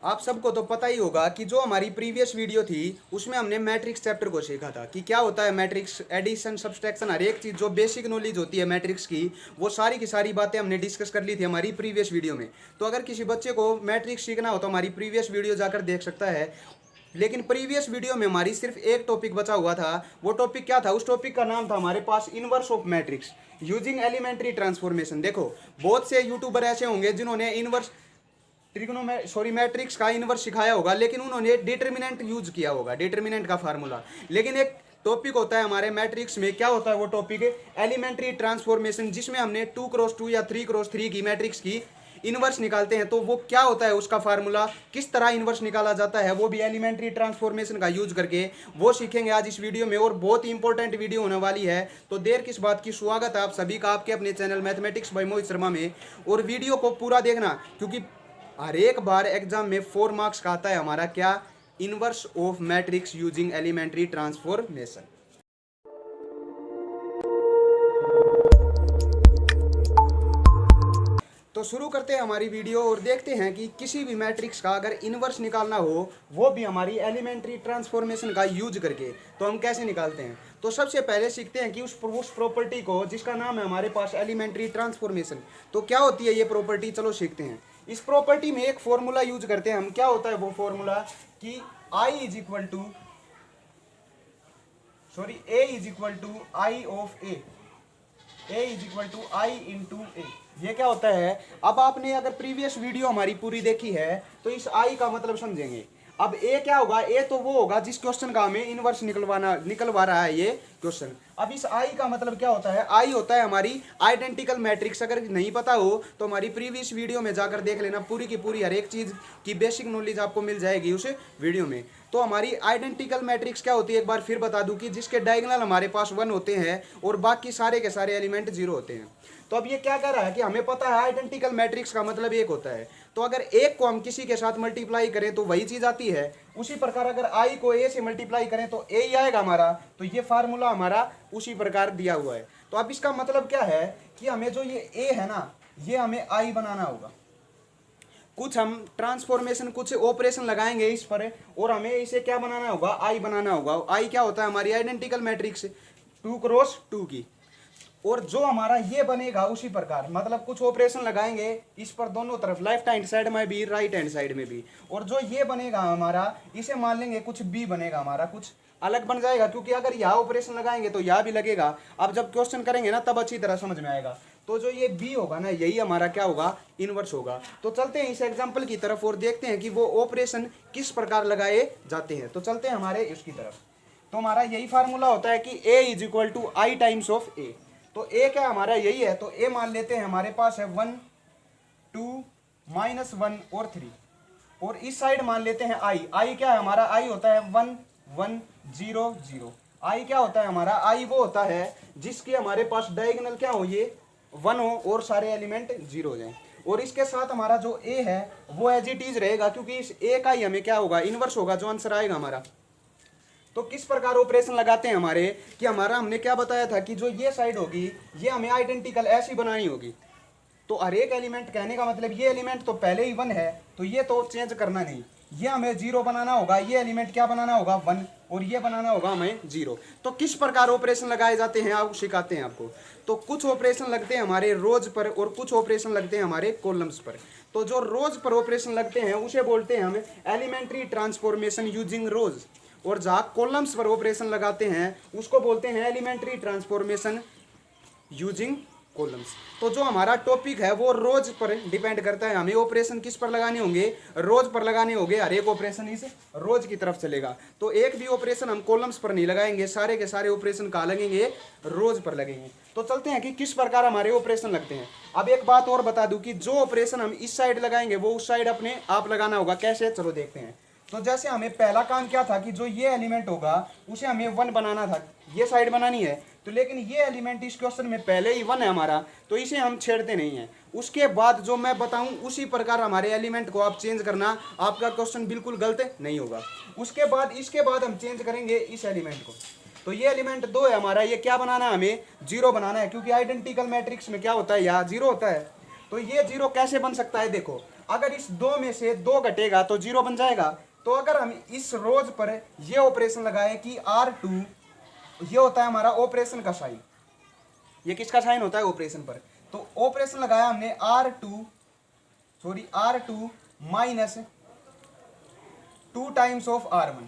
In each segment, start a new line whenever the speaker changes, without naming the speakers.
आप सबको तो पता ही होगा कि जो हमारी प्रीवियस वीडियो थी उसमें हमने मैट्रिक्स चैप्टर को सीखा था कि क्या होता है मैट्रिक्स, एडिशन, सब्सट्रैक्शन, हर एक चीज़ जो बेसिक नॉलेज होती है मैट्रिक्स की, वो सारी की सारी बातें हमने डिस्कस कर ली थी हमारी प्रीवियस वीडियो में। तो अगर किसी बच्चे को मैट्रिक्स सीखना हो तो हमारी प्रीवियस वीडियो जाकर देख सकता है। लेकिन प्रीवियस वीडियो में हमारी सिर्फ एक टॉपिक बचा हुआ था। वो टॉपिक क्या था? उस टॉपिक का नाम था हमारे पास inverse of matrix using elementary transformation. देखो, बहुत से यूट्यूबर ऐसे होंगे जिन्होंने इनवर्स मैट्रिक्स का इनवर्स सिखाया होगा, लेकिन उन्होंने डिटर्मिनेंट यूज किया होगा, डिटर्मिनेंट का फार्मूला। लेकिन एक टॉपिक होता है हमारे मैट्रिक्स में, क्या होता है वो टॉपिक? एलिमेंट्री ट्रांसफॉर्मेशन, जिसमें हमने 2x2 या 3x3 की मैट्रिक्स की इनवर्स निकालते हैं। तो वो क्या होता है उसका फार्मूला, किस तरह इनवर्स निकाला जाता है, वो भी एलिमेंट्री ट्रांसफॉर्मेशन का यूज करके वो सीखेंगे आज इस वीडियो में। और बहुत ही इंपॉर्टेंट वीडियो होने वाली है। तो देर किस बात की, स्वागत है आप सभी का आपके अपने channel mathematics bye Mohit Sharma में। और वीडियो को पूरा देखना, क्योंकि हर एक बार एग्जाम में 4 मार्क्स का आता है हमारा क्या? Inverse of matrix using elementary transformation. तो शुरू करते हैं हमारी वीडियो और देखते हैं कि किसी भी मैट्रिक्स का अगर इनवर्स निकालना हो, वो भी हमारी एलिमेंट्री ट्रांसफॉर्मेशन का यूज करके, तो हम कैसे निकालते हैं। तो सबसे पहले सीखते हैं कि उस प्रॉपर्टी को, जिसका नाम है हमारे पास एलिमेंट्री ट्रांसफॉर्मेशन, तो क्या होती है ये प्रॉपर्टी, चलो सीखते हैं। इस प्रॉपर्टी में एक फॉर्मूला यूज करते हैं हम। क्या होता है वो फॉर्मूला कि A is equal to I of A is equal to I into A. ये क्या होता है? अब आपने अगर प्रीवियस वीडियो हमारी पूरी देखी है तो इस आई का मतलब समझेंगे। अब ए क्या होगा? ए तो वो होगा जिस क्वेश्चन का हमें इनवर्स निकलवा रहा है ये क्वेश्चन। अब इस आई का मतलब क्या होता है? आई होता है हमारी आइडेंटिकल मैट्रिक्स। अगर नहीं पता हो तो हमारी प्रीवियस वीडियो में जाकर देख लेना, पूरी की पूरी हर एक चीज की बेसिक नॉलेज आपको मिल जाएगी उस वीडियो में। तो हमारी आइडेंटिकल मैट्रिक्स क्या होती है एक बार फिर बता दूं कि जिसके डायगोनल हमारे पास 1 होते हैं और बाकी सारे के सारे एलिमेंट 0 होते हैं। तो अब ये क्या कह रहा है कि हमें पता है आइडेंटिकल मैट्रिक्स का मतलब एक होता है। तो अगर एक को हम किसी के साथ मल्टीप्लाई करें तो वही चीज आती है। उसी प्रकार अगर आई को ए से मल्टीप्लाई करें तो ए ही आएगा हमारा। तो ये फार्मूला हमारा उसी प्रकार दिया हुआ है। तो अब इसका मतलब क्या है कि हमें जो ये ए है ना, ये हमें आई बनाना होगा। कुछ हम ट्रांसफॉर्मेशन, कुछ ऑपरेशन लगाएंगे इस पर और हमें इसे क्या बनाना होगा? आई बनाना होगा। आई क्या होता है? हमारी आइडेंटिकल मैट्रिक्स 2x2 की। और जो हमारा ये बनेगा उसी प्रकार, मतलब कुछ ऑपरेशन लगाएंगे इस पर दोनों तरफ, लेफ्ट हैंड साइड में भी राइट हैंड साइड में भी। और जो ये बनेगा हमारा, इसे मान लेंगे कुछ बी बनेगा हमारा, कुछ अलग बन जाएगा, क्योंकि अगर यहाँ ऑपरेशन लगाएंगे तो यहाँ भी लगेगा। अब जब क्वेश्चन करेंगे ना तब अच्छी तरह समझ में आएगा। तो जो ये बी होगा ना, यही हमारा क्या होगा? इनवर्स होगा। तो चलते हैं इस एग्जाम्पल की तरफ और देखते हैं कि वो ऑपरेशन किस प्रकार लगाए जाते हैं। तो चलते हैं हमारे इसकी तरफ। तो हमारा यही फार्मूला होता है कि A is equal to I times of A. तो ए क्या हमारा यही है। तो ए मान लेते हैं हमारे पास है 1 2 -1 और 3। और इस साइड मान लेते हैं आई। आई क्या है हमारा? आई होता है 1 1 0 0। आई क्या होता है हमारा? आई वो होता है जिसके हमारे पास डायगोनल क्या हो, ये 1 हो और सारे एलिमेंट 0 हो जाए। और इसके साथ हमारा जो ए है वो एज इट इज रहेगा, क्योंकि इस ए का ही हमें क्या होगा? इनवर्स होगा, जो आंसर आएगा हमारा। तो किस प्रकार ऑपरेशन लगाते हैं हमारे, कि हमारा हमने क्या बताया था कि जो ये साइड होगी ये हमें आइडेंटिकल ऐसी बनानी होगी। तो हर एक एलिमेंट, कहने का मतलब ये एलिमेंट तो पहले ही 1 है, तो ये तो चेंज करना नहीं, ये हमें 0 बनाना होगा। ये एलिमेंट क्या बनाना होगा? 1। और ये बनाना होगा हमें 0। तो किस प्रकार ऑपरेशन लगाए जाते हैं आप सिखाते हैं आपको। तो कुछ ऑपरेशन लगते हैं हमारे रोज पर और कुछ ऑपरेशन लगते हैं हमारे कॉलम्स पर। तो जो रोज पर ऑपरेशन लगते हैं उसे बोलते हैं हम एलिमेंट्री ट्रांसफॉर्मेशन यूजिंग रोज। और जहाँ कॉलम्स पर ऑपरेशन लगाते हैं उसको बोलते हैं एलिमेंट्री ट्रांसफॉर्मेशन यूजिंग कॉलम्स। तो जो हमारा टॉपिक है वो रोज पर डिपेंड करता है, हमें ऑपरेशन किस पर लगाने होंगे? रोज पर लगाने होंगे। हर एक ऑपरेशन इस रोज की तरफ चलेगा। तो एक भी ऑपरेशन हम कॉलम्स पर नहीं लगाएंगे, सारे के सारे ऑपरेशन कहाँ लगेंगे? रोज पर लगेंगे। तो चलते हैं कि किस प्रकार हमारे ऑपरेशन लगते हैं। अब एक बात और बता दूं कि जो ऑपरेशन हम इस साइड लगाएंगे वो उस साइड अपने आप लगाना होगा। कैसे? चलो देखते हैं। तो जैसे हमें पहला काम क्या था कि जो ये एलिमेंट होगा उसे हमें 1 बनाना था, ये साइड बनानी है। तो लेकिन ये एलिमेंट इस क्वेश्चन में पहले ही 1 है हमारा, तो इसे हम छेड़ते नहीं हैं। उसके बाद जो मैं बताऊं उसी प्रकार हमारे एलिमेंट को आप चेंज करना, आपका क्वेश्चन बिल्कुल गलत नहीं होगा। उसके बाद इसके बाद हम चेंज करेंगे इस एलिमेंट को। तो ये एलिमेंट 2 है हमारा, ये क्या बनाना है? हमें 0 बनाना है, क्योंकि आइडेंटिकल मैट्रिक्स में क्या होता है? यहाँ 0 होता है। तो ये 0 कैसे बन सकता है? देखो, अगर इस दो में से दो घटेगा तो जीरो बन जाएगा। तो अगर हम इस रोज पर ये ऑपरेशन लगाए कि R2, ये होता है हमारा ऑपरेशन का साइन, ये किसका साइन होता है ऑपरेशन पर। तो ऑपरेशन लगाया हमने R2 minus 2 times of R1।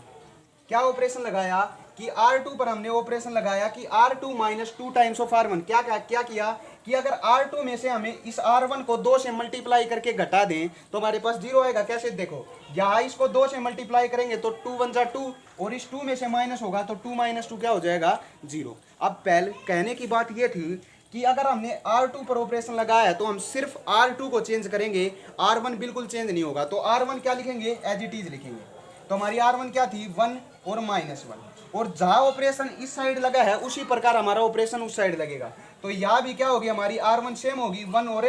क्या ऑपरेशन लगाया कि R2 पर हमने ऑपरेशन लगाया कि R2 minus 2 times of R1। क्या किया कि अगर R2 में से हमें इस R1 को 2 से मल्टीप्लाई करके घटा दें तो हमारे पास जीरो आएगा। कैसे, देखो यहाँ इसको 2 से मल्टीप्लाई करेंगे तो 2 1 जा 2, और इस 2 में से माइनस होगा तो 2 माइनस 2 क्या हो जाएगा, जीरो। अब पहले कहने की बात ये थी कि अगर हमने R2 पर ऑपरेशन लगाया तो हम सिर्फ R2 को चेंज करेंगे, R1 बिल्कुल चेंज नहीं होगा। तो R1 क्या लिखेंगे, एज इट इज लिखेंगे। तो हमारी R1 क्या थी, 1 और -1, और जहां ऑपरेशन इस साइड लगा है उसी प्रकार हमारा ऑपरेशन उस साइड लगेगा। तो यह भी क्या होगी, हमारी R1 सेम होगी 1 और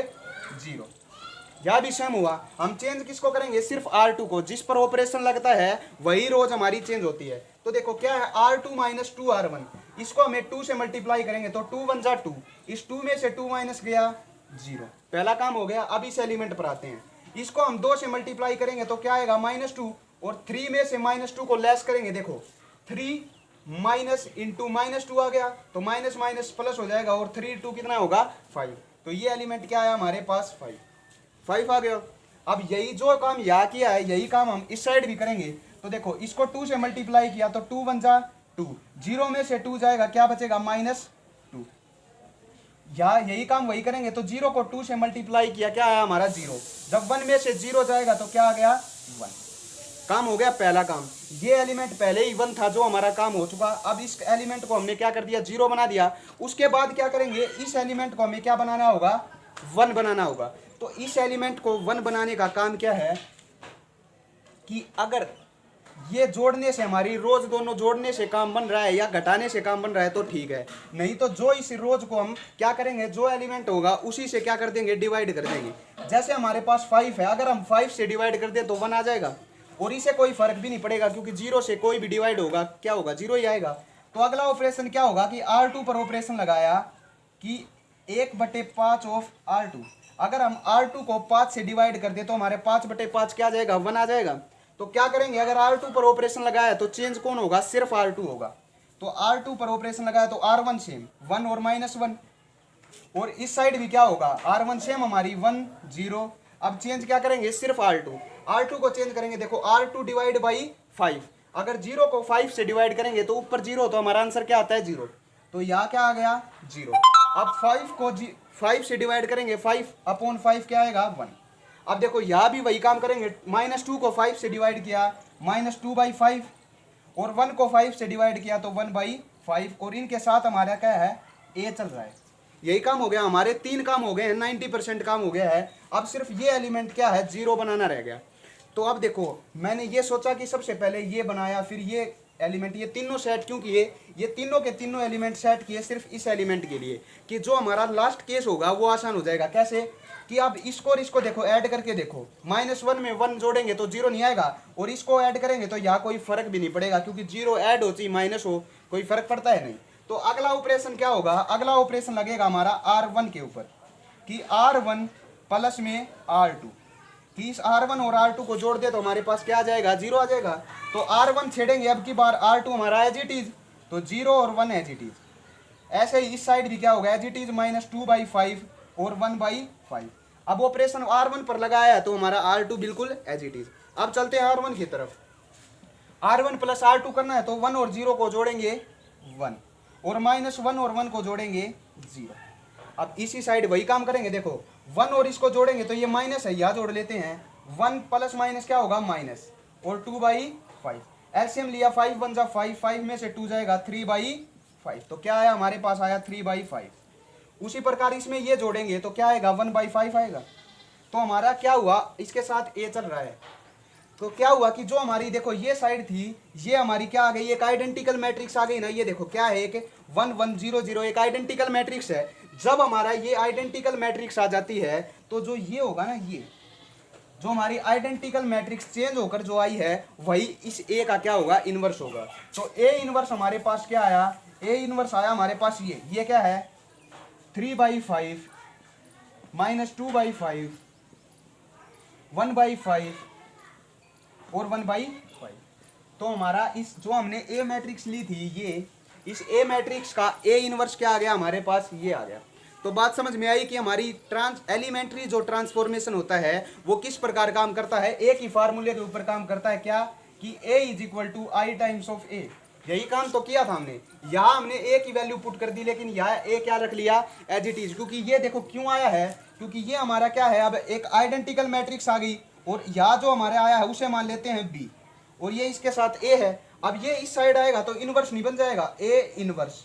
0, यह भी सेम हुआ। हम चेंज किसको करेंगे, सिर्फ R2 को, जिस पर ऑपरेशन लगता है वही रोज हमारी चेंज होती है। तो देखो क्या है, R2 माइनस 2 R1, इसको हमें 2 से मल्टीप्लाई करेंगे तो 2 1 जा 2, इस 2 में से 2 माइनस गया 0, पहला काम हो गया। अब इस एलिमेंट पर आते हैं, इसको हम 2 से मल्टीप्लाई करेंगे तो क्या आएगा, -2, और 3 में से -2 को लेस करेंगे, देखो 3 माइनस इंटू -2 आ गया, तो माइनस माइनस प्लस हो जाएगा, और 3 2 कितना होगा, 5। तो ये एलिमेंट क्या आया हमारे पास, 5 आ गया। अब यही जो काम यहाँ किया है यही काम हम इस साइड भी करेंगे। तो देखो इसको 2 से मल्टीप्लाई किया तो 2 1 जा 2, 0 में से 2 जाएगा, क्या बचेगा, -2। यहाँ यही काम वही करेंगे, तो 0 को 2 से मल्टीप्लाई किया, क्या आया हमारा 0। जब 1 में से 0 जाएगा तो क्या आ गया, 1। काम हो गया पहला काम। ये एलिमेंट पहले ही 1 था जो हमारा काम हो चुका। अब इस एलिमेंट को हमने क्या कर दिया, 0 बना दिया। उसके बाद क्या करेंगे, इस एलिमेंट को हमें क्या बनाना होगा, 1 बनाना होगा। तो इस एलिमेंट को 1 बनाने का काम क्या है कि अगर ये जोड़ने से हमारी रोज दोनों जोड़ने से काम बन रहा है या घटाने से काम बन रहा है तो ठीक है, नहीं तो जो इस रोज को हम क्या करेंगे, जो एलिमेंट होगा उसी से क्या कर देंगे, डिवाइड कर देंगे। जैसे हमारे पास 5 है, अगर हम 5 से डिवाइड कर दें तो 1 आ जाएगा, और इसे कोई फर्क भी नहीं पड़ेगा क्योंकि 0 से कोई भी डिवाइड होगा क्या होगा, 0 ही आएगा। तो अगला ऑपरेशन क्या होगा कि R2 पर ऑपरेशन लगाया कि 1/5 ऑफ R2। अगर हम R2 को 5 से डिवाइड कर दे तो हमारे 5/5 क्या आ जाएगा, 1 आ जाएगा। तो क्या करेंगे, अगर R2 पर ऑपरेशन लगाया तो चेंज कौन होगा, सिर्फ R2 होगा। तो R2 पर ऑपरेशन लगाया तो R1 सेम 1 और -1, और इस साइड भी क्या होगा, R1 सेम हमारी 1 0। अब चेंज क्या करेंगे, सिर्फ R2 को चेंज करेंगे। देखो R2 डिवाइड बाई 5, अगर 0 को 5 से डिवाइड करेंगे तो ऊपर 0, तो हमारा आंसर क्या आता है, 0। तो यहाँ क्या आ गया, 0। अब 5 को 5 से डिवाइड करेंगे, 5/5 क्या आएगा, 1। अब देखो यहाँ भी वही काम करेंगे, -2 को 5 से डिवाइड किया, -2/5, और 1 को 5 से डिवाइड किया तो 1/5, और इनके साथ हमारा क्या है, a चल रहा है। यही काम हो गया, हमारे 3 काम हो गए हैं, 90% काम हो गया है। अब सिर्फ ये एलिमेंट क्या है, 0 बनाना रह गया। तो अब देखो मैंने ये सोचा कि सबसे पहले ये बनाया, फिर ये एलिमेंट, ये तीनों सेट क्यों किए, ये तीनों के तीनों एलिमेंट सेट किए सिर्फ इस एलिमेंट के लिए कि जो हमारा लास्ट केस होगा वो आसान हो जाएगा। कैसे कि अब इसको और इसको देखो ऐड करके देखो, -1 में 1 जोड़ेंगे तो 0 नहीं आएगा, और इसको ऐड करेंगे तो यहाँ कोई फर्क भी नहीं पड़ेगा क्योंकि 0 ऐड हो चाहे माइनस हो, कोई फर्क पड़ता है नहीं। तो अगला ऑपरेशन क्या होगा, अगला ऑपरेशन लगेगा हमारा R1 के ऊपर कि R1 प्लस में R2, कि इस R1 और R2 को जोड़ दे तो हमारे पास क्या आ जाएगा, 0 आ जाएगा। तो R1 छेड़ेंगे अब की बार, R2 हमारा एज इट इज, तो 0 और 1 एज इट इज। ऐसे ही इस साइड भी क्या होगा, एज इट इज -2/5 और 1/5। अब ऑपरेशन R1 पर लगाया है तो हमारा R2 बिल्कुल एज इट इज। अब चलते हैं R1 की तरफ। R1 प्लस R2 करना है तो 1 और 0 को जोड़ेंगे 1, और -1 और 1 को जोड़ेंगे 0। अब इसी साइड वही काम करेंगे, देखो 1 और इसको जोड़ेंगे तो ये माइनस है, यहाँ जोड़ लेते हैं, 1 प्लस माइनस क्या होगा, माइनस, और 2/5। एलसीएम लिया, 5 1 जा 5, 5 में से 2 जाएगा 3/5, तो क्या आया हमारे पास, आया 3/5। उसी प्रकार इसमें ये जोड़ेंगे तो क्या आएगा, 1/5 आएगा। तो हमारा क्या हुआ, इसके साथ a चल रहा है। तो क्या हुआ कि जो हमारी देखो ये साइड थी, ये हमारी क्या आ गई, एक आइडेंटिकल मैट्रिक्स आ गई ना। ये देखो क्या है, एक 1 1 0 0 एक आइडेंटिकल मैट्रिक्स है। जब हमारा ये आइडेंटिकल मैट्रिक्स आ जाती है तो जो ये होगा ना, ये जो हमारी आइडेंटिकल मैट्रिक्स चेंज होकर जो आई है वही इस a का क्या होगा, इनवर्स होगा। तो a इनवर्स हमारे पास क्या आया, a इनवर्स आया हमारे पास ये क्या है, 3/5 -2/5 1/5 और 1/5। तो हमारा इस जो हमने ए मैट्रिक्स ली थी, ये इस ए मैट्रिक्स का ए इनवर्स क्या आ गया हमारे पास, ये आ गया। तो बात समझ में आई कि हमारी एलिमेंट्री जो ट्रांसफॉर्मेशन होता है वो किस प्रकार काम करता है, एक ही फार्मूले के ऊपर काम करता है, क्या कि A is equal to I times of A. यही काम तो किया था हमने, यहाँ हमने ए की वैल्यू पुट कर दी, लेकिन यहाँ ए क्या रख लिया, एज इट इज। क्योंकि ये देखो क्यों आया है, क्योंकि ये हमारा क्या है, अब एक आइडेंटिकल मैट्रिक्स आ गई और यहाँ जो हमारे आया है उसे मान लेते हैं बी, और ये इसके साथ ए है। अब ये इस साइड आएगा तो इनवर्स नहीं बन जाएगा, ए इनवर्स।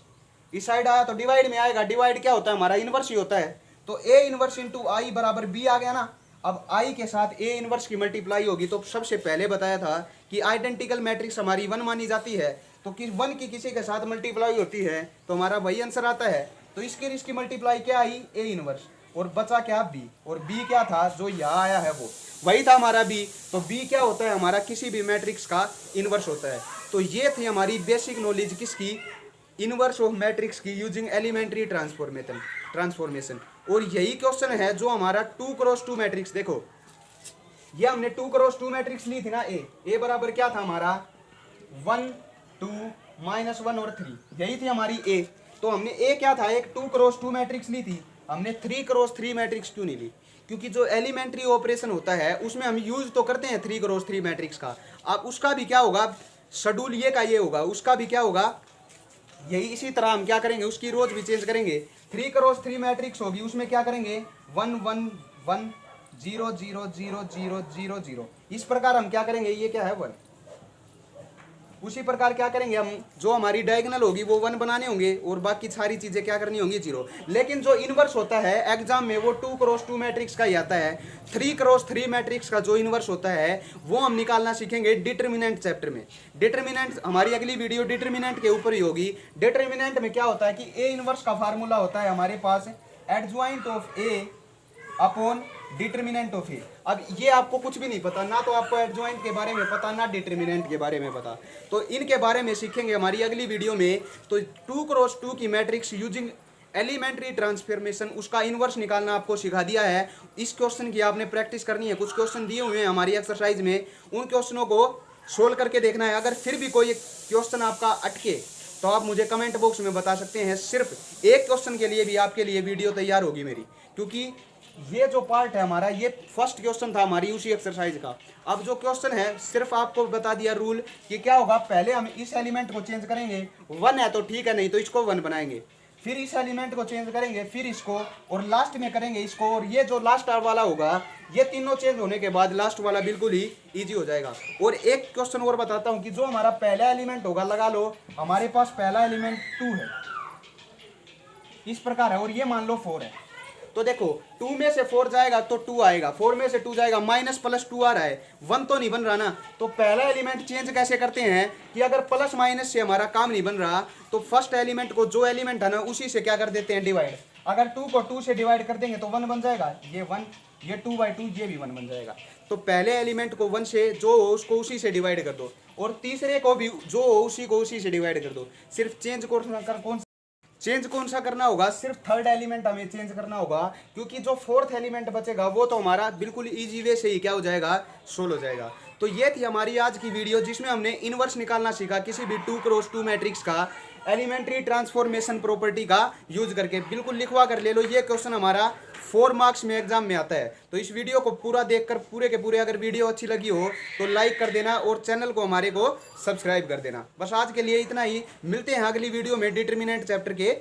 इस साइड आया तो डिवाइड में आएगा, डिवाइड क्या होता है हमारा, इनवर्स ही होता है। तो ए इनवर्स इंटू आई बराबर बी आ गया ना। अब आई के साथ ए इनवर्स की मल्टीप्लाई होगी। तो सबसे पहले बताया था कि आइडेंटिकल मैट्रिक्स हमारी 1 मानी जाती है, तो किस 1 की किसी के साथ मल्टीप्लाई होती है तो हमारा वही आंसर आता है। तो इसकी मल्टीप्लाई क्या आई, ए इनवर्स, और बचा क्या, बी। और बी क्या था, जो यहाँ आया है वो वही था हमारा बी। तो बी क्या होता है हमारा, किसी भी मैट्रिक्स का इनवर्स होता है। तो ये थी हमारी बेसिक नॉलेज किसकी, इनवर्स ऑफ मैट्रिक्स की यूजिंग एलिमेंट्री ट्रांसफॉर्मेशन। और यही क्वेश्चन है जो हमारा 2x2 मैट्रिक्स, देखो ये हमने 2x2 मैट्रिक्स ली थी ना, ए बराबर क्या था हमारा 1 2 -1 और 3, यही थी हमारी ए। तो हमने ए क्या था, एक 2x2 मैट्रिक्स ली थी, हमने 3x3 मैट्रिक्स क्यों नहीं ली, क्योंकि जो एलिमेंट्री ऑपरेशन होता है उसमें हम यूज तो करते हैं 3x3 मैट्रिक्स का। अब उसका भी क्या होगा, शेड्यूल ये का ये होगा, उसका भी क्या होगा, यही इसी तरह हम क्या करेंगे, उसकी रोज भी चेंज करेंगे। 3x3 मैट्रिक्स होगी, उसमें क्या करेंगे 1 1 1 0 0 0 0 0 0, इस प्रकार हम क्या करेंगे, ये क्या है 1। उसी प्रकार क्या करेंगे हम, जो हमारी डायगोनल होगी वो 1 बनाने होंगे और बाकी सारी चीजें क्या करनी होंगी 0। लेकिन जो इनवर्स होता है एग्जाम में वो 2x2 मैट्रिक्स का ही आता है। 3x3 मैट्रिक्स का जो इनवर्स होता है वो हम निकालना सीखेंगे डिटर्मिनेंट चैप्टर में। डिटर्मिनेंट हमारी अगली वीडियो डिटर्मिनेंट के ऊपर ही होगी। डिटर्मिनेंट में क्या होता है कि ए इनवर्स का फार्मूला होता है हमारे पास adjoint of A upon determinant of A. अब ये आपको कुछ भी नहीं पता, ना तो आपको एडजॉइंट के बारे में पता, ना डिटर्मिनेंट के बारे में पता, तो इनके बारे में सीखेंगे हमारी अगली वीडियो में। तो 2x2 की मैट्रिक्स यूजिंग एलिमेंट्री ट्रांसफॉर्मेशन, उसका इनवर्स निकालना आपको सिखा दिया है। इस क्वेश्चन की आपने प्रैक्टिस करनी है। कुछ क्वेश्चन दिए हुए हैं हमारी एक्सरसाइज में, उन क्वेश्चनों को सोल्व करके देखना है। अगर फिर भी कोई क्वेश्चन आपका अटके तो आप मुझे कमेंट बॉक्स में बता सकते हैं। सिर्फ एक क्वेश्चन के लिए भी आपके लिए वीडियो तैयार होगी मेरी, क्योंकि ये जो पार्ट है हमारा, ये फर्स्ट क्वेश्चन था हमारी उसी एक्सरसाइज का। अब जो क्वेश्चन है सिर्फ आपको बता दिया रूल कि क्या होगा, पहले हम इस एलिमेंट को चेंज करेंगे, 1 है तो ठीक है, नहीं तो इसको 1 बनाएंगे, फिर इस एलिमेंट को चेंज करेंगे, फिर इसको, और लास्ट में करेंगे इसको। और ये जो लास्ट वाला होगा, ये तीनों चेंज होने के बाद लास्ट वाला बिल्कुल ही इजी हो जाएगा। और एक क्वेश्चन और बताता हूँ कि जो हमारा पहला एलिमेंट होगा, लगा लो हमारे पास पहला एलिमेंट 2 है, इस प्रकार है, और ये मान लो 4 है। तो देखो 2 में से 4 जाएगा तो 2 आएगा, 4 में से 2 जाएगा, माइनस प्लस 2 आ रहा है, 1 तो नहीं बन रहा ना। तो पहला एलिमेंट चेंज कैसे करते हैं कि अगर प्लस माइनस से हमारा काम नहीं बन रहा तो फर्स्ट एलिमेंट को, जो एलिमेंट है ना, उसी से क्या कर देते हैं, डिवाइड। अगर 2 को 2 से डिवाइड कर देंगे तो 1 बन जाएगा, ये 1, ये 2/2, ये भी 1 बन जाएगा। तो पहले एलिमेंट को 1 से जो हो उसको उसी से डिवाइड कर दो, और तीसरे को भी जो हो उसी को उसी से डिवाइड कर दो। सिर्फ चेंज कौन सा करना होगा, सिर्फ थर्ड एलिमेंट हमें चेंज करना होगा, क्योंकि जो फोर्थ एलिमेंट बचेगा वो तो हमारा बिल्कुल इजी वे से ही क्या हो जाएगा, सोल्व हो जाएगा। तो ये थी हमारी आज की वीडियो, जिसमें हमने इनवर्स निकालना सीखा किसी भी 2x2 मैट्रिक्स का एलिमेंट्री ट्रांसफॉर्मेशन प्रॉपर्टी का यूज करके। बिल्कुल लिखवा कर ले लो, ये क्वेश्चन हमारा 4 मार्क्स में एग्जाम में आता है। तो इस वीडियो को पूरा देखकर पूरे के पूरे अगर वीडियो अच्छी लगी हो तो लाइक कर देना और चैनल को हमारे को सब्सक्राइब कर देना। बस आज के लिए इतना ही, मिलते हैं अगली वीडियो में डिटर्मिनेंट चैप्टर के।